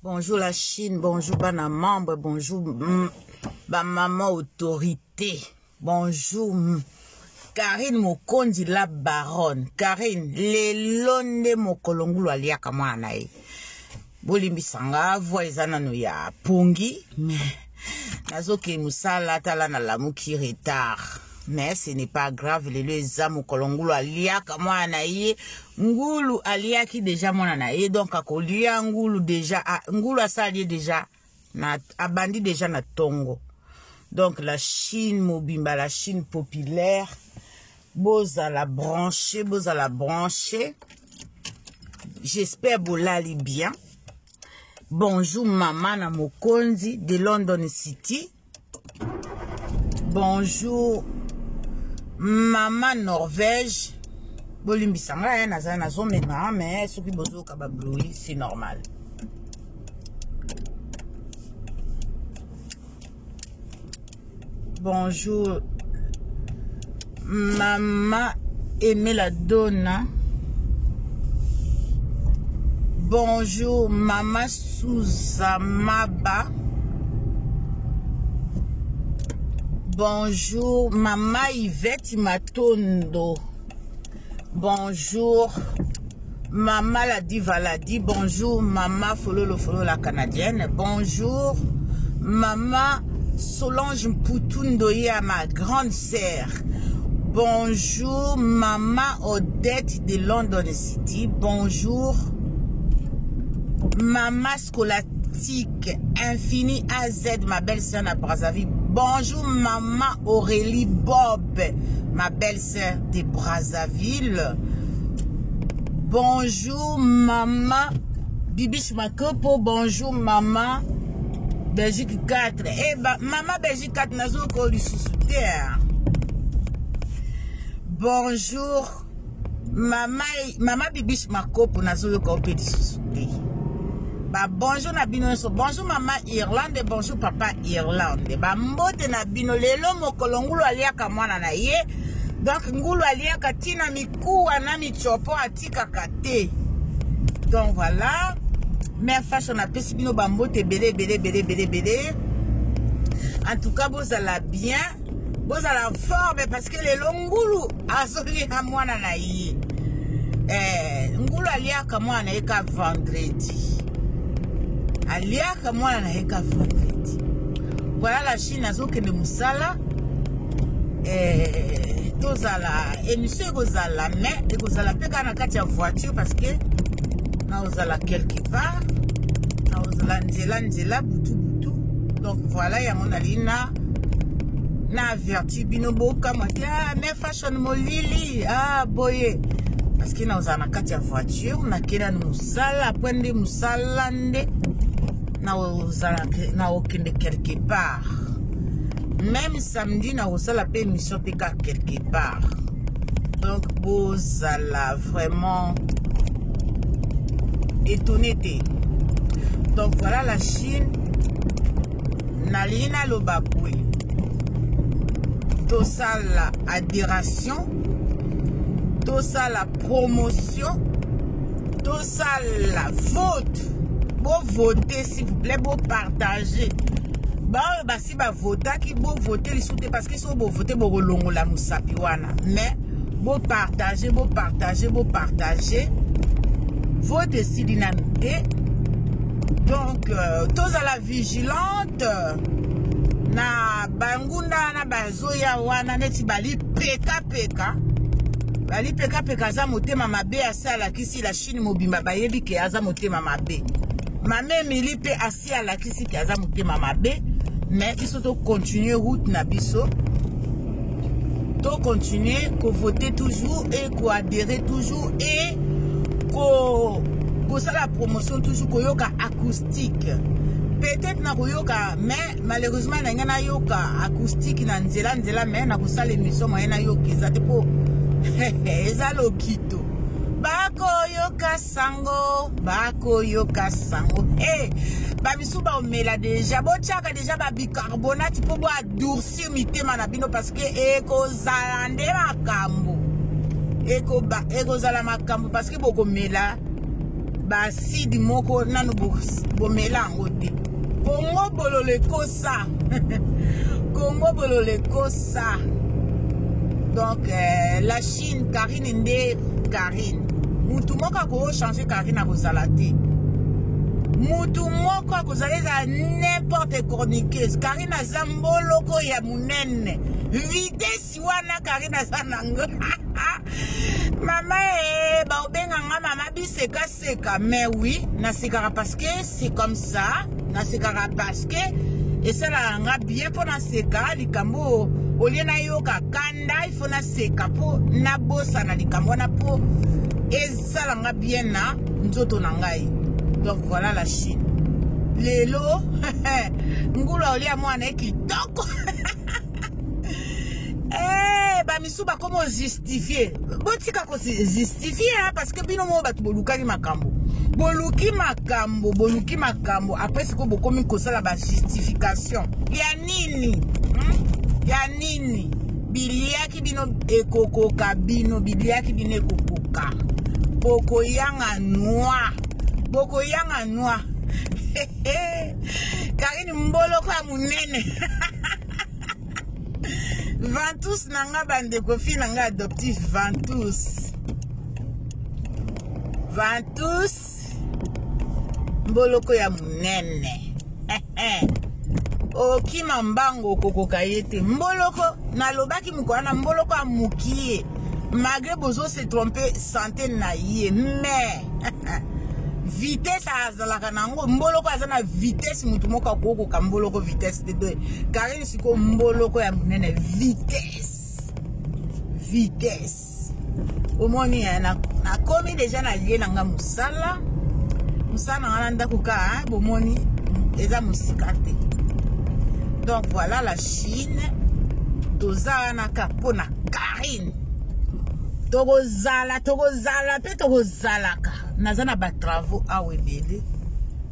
Bonjour la Chine, bonjour bana membre, bonjour ba maman autorité, bonjour Karine Mokondi la baronne, Karine le londe mokolongulu aliaka mwana e. Bolimbi sanga voisana no ya pongi, nazoke musala tala na lamuki retard. Mais ce n'est pas grave, les zamu kolongulu aliaka mwana ye, ngulu aliaki déjà mwana na ye, donc akolia ngulu déjà, ngulu asali déjà, na abandi déjà na tongo. Donc la Chine mobimba, la Chine populaire, boza la brancher, j'espère bolali bien. Bonjour maman na Mokonzi de London City. Bonjour Maman Norvège. Bolimbi sanga na zone mais ce qui bozo kababloui c'est normal. Bonjour Maman Aimé la Donna. Bonjour Maman Souzamaba. Bonjour Maman Yvette Matondo. Bonjour Maman la Divaladi. Bonjour Maman Fololo la Canadienne. Bonjour Maman Solange Mpoutoundoye, ma grande sœur. Bonjour Maman Odette de London City. Bonjour Maman Scolatique Infini AZ, ma belle sœur à Brazzaville. Bonjour Maman Aurélie Bob, ma belle sœur de Brazzaville. Bonjour Maman Bibiche Makopo. Bonjour Maman Belgique 4. Eh bah, Maman Belgique 4 nazo ko du sous-terre. Bonjour Maman Bibiche Makopo nazo ko du sous-terre. Bah, bonjour Nabino, bonjour maman Irlande, bonjour papa Irlande. Bah, mbote Nabino, lelo mokolongulu aliaka mwana na ye. Donc, ngulu aliaka tina miku anami chopo atika kate. Donc, voilà. Mais fashion a pesi bino bambote belé. En tout cas, vous allez bien. Vous allez fort, mais parce que lelo ngulu azoli na mwana na ye. Ngulu aliaka mwana na ye ka vendredi. Aliaka mwana na heka vendredi. Voilà la Chine azoke de musala. Tozala émission gozala mais gozala peka na kati ya voiture parce que na ozala quelque part. Na ozala nzela butu. Donc voilà ya mona lina na averti bino boka matia mais fashion molili boye parce que na ozala na kati ya voiture na kena musala apwende musala nde na okende quelque part. Même samedi na osala pe mission peka quelque part. Donc bozala vraiment étonné. Donc voilà la Chine nalina lobabwe. Tout ça la adhération, tout ça la promotion, tout ça la vote. Bon voter s'il vous plaît, bon partager. Bah si bah voter qui bon voter les soute parce que si bon voter bon longo la musapiwana. Mais bon partager. Voter si dynamité. Donc tous à la vigilante. Na bangunda na bazoya wana neti bali peka. Bali peka za motema mabe asala kisi la Chine mobimba bayebi ke aza motema mabe. Mame milipe asi à la kisi ki aza motema mabe. Mais il faut continuer route na biso. To continuer ko voter toujours et ko adhérer toujours et ko ça la promotion toujours ko yoka acoustique. Peut-être na ko yoka mais malheureusement na ngana yoka acoustique na nzela mais na ko sala émission moyen na yoka ezate po ezalo kito. Bako yoka sango. Babisu ba omela déjà. Bochaka déjà ba bicarbonate pour boire durcir mitema na bino parce que eko zalande makambo. Eko zala makambo parce que boko mela ba sidi moko nanu bomela ngo te Congo bolole kosa Congo bolole kosa. Donc la Chine Karine nde Karine mutu moko ko changer Karine ko salate mutu moko ko zaleza n'importe chroniqueuse Karine azamboloko ya munene vitesse wana Karine azanango Maman ba obenga nga mama biseka seka mais oui na sekara parce que c'est comme ça na sekara parce que et ça la nga bien pour na seka likambo oliena yoka kanda il faut na seka po na bossa na likambo na po et ça la nga bien na nzoto na ngai. Donc voilà la Chine lelo ngula olia mwana kitoko ba misuba comment justifier botika ko justifier hein, parce que bino mo batu bolukaki makambo boluki makambo après ce que bokomi kosala ba justification ya nini ya nini biliaki bino ekokoka bino biliaki bino ekokoka boko yanga noa Karine mboloko ya munene Ventus nanga bandeko fi nanga adoptif Ventus mboloko ya munene okima mbango kokoka yete mboloko nalobaki mukwana mboloko amukie malgré bozo se tromper santé na ye mais vitesse azalaka nango mboloko azana vitesse mutu moko kokoka mboloko vitesse de deux Karine siko mboloko ya munene vitesse omoni na komi déjà na lié nanga musala ngana ndakuka bomoni eza musikate. Donc voilà la Chine tozana kapona Karine togozala pe togozalaka nazana ba travaux awebele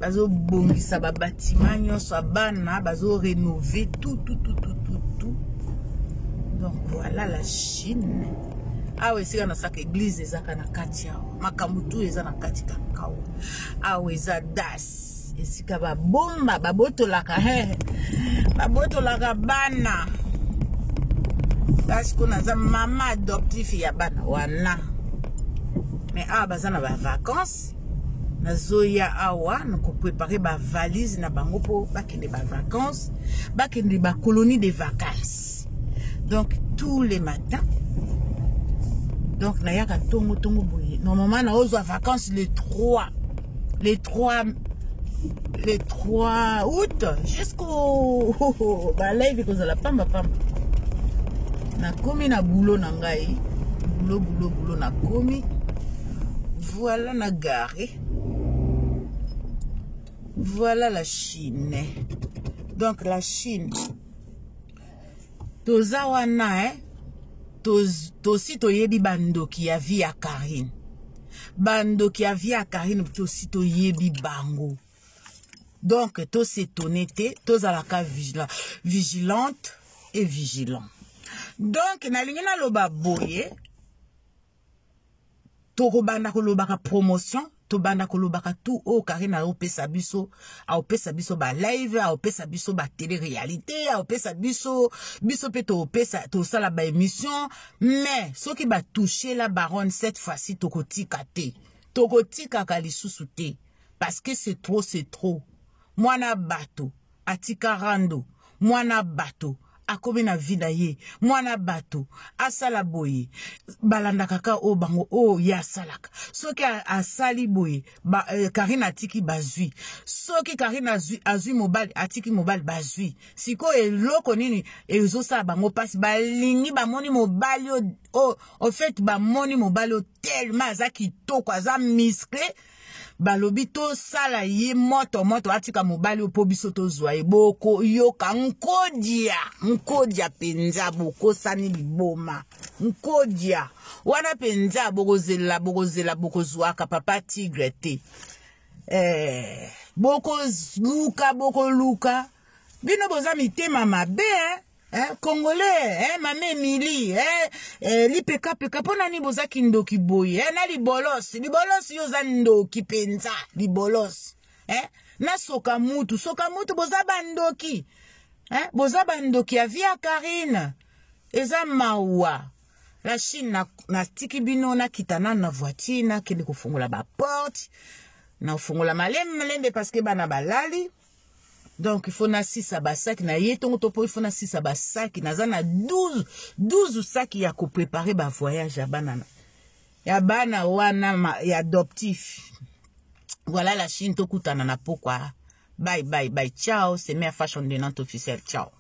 bazo bongisa ba bâtiment nyonso bana bazo rénover tout. Donc voilà la Chine. Awe sika na saka église ezaka na kati yao makambo tu eza na kati kakao awe eza das esika babomba babotolaka bana parce qu'on a un maman adoptif ya bana wana mais awa baza na ba vacances nazoya awa nako préparer ba valise na bango po bakende ba vacances bakende ba colonie de vacances. Donc tous les matins donc nayaka tongo boye normalement na ozo vacances le 3 août jusqu'au ba live ko za pamba na komi na boulot na ngai boulot na komi voilà na gare. Voilà la Chine. Donc la Chine toza wana tosi toyebi bandoki ya via Karine tosi toyebi bango. Donc to s'étonner tozalaka vigilante et vigilant. Donc nalingi na loba boye tokobanda kolobaka promotion tobanda kolobaka tout o Karine aopesa biso ba live aopesa biso ba télé réalité aopesa biso pe topesa tosala ba émission mais soki ba toucher la baronne cette fois-ci tokotika ka lisusu te parce que c'est trop mwana bato atika rando mwana bato akobi na vida ye mwana bato asala boye balanda kaka o bango o ya salaka soki asali boye Karine atiki bazui soki Karine azui mobile atiki mobile bazui siko eloko nini ezosala bango pasi balingi bamoni mobile o en fait bamoni mobile tellement aza kitoko aza musclé balobi to sala ye moto atika mobali opo biso to zwa boko yoka nkodia penza boko sani liboma nkodia wana penza bokozela boko zwaka papa tigre te boko luka bino boza mitema mabe Congolais, Mame Emily, Lipeka peka, pona ni bozaki ndoki boye, na libolos yoza ndoki penza, libolos, na soka mutu bozaba ndoki, bozaba ndoki avia Karine, eza mawa, la Chine na tiki bino na kitana na voiture na kende kufungola ba porte, na ufungola malembe parce que bana balali. Donc, il faut na 6 sacs, na yetongo topo, il faut na 6 sacs, na zana 12 sacs ya ko préparer ba voyage ya banana. Ya bana wana ya adoptif. Voilà la Chine to kutana na pourquoi. Bye, ciao, c'est Mère Fashion de Nantes officiel, ciao.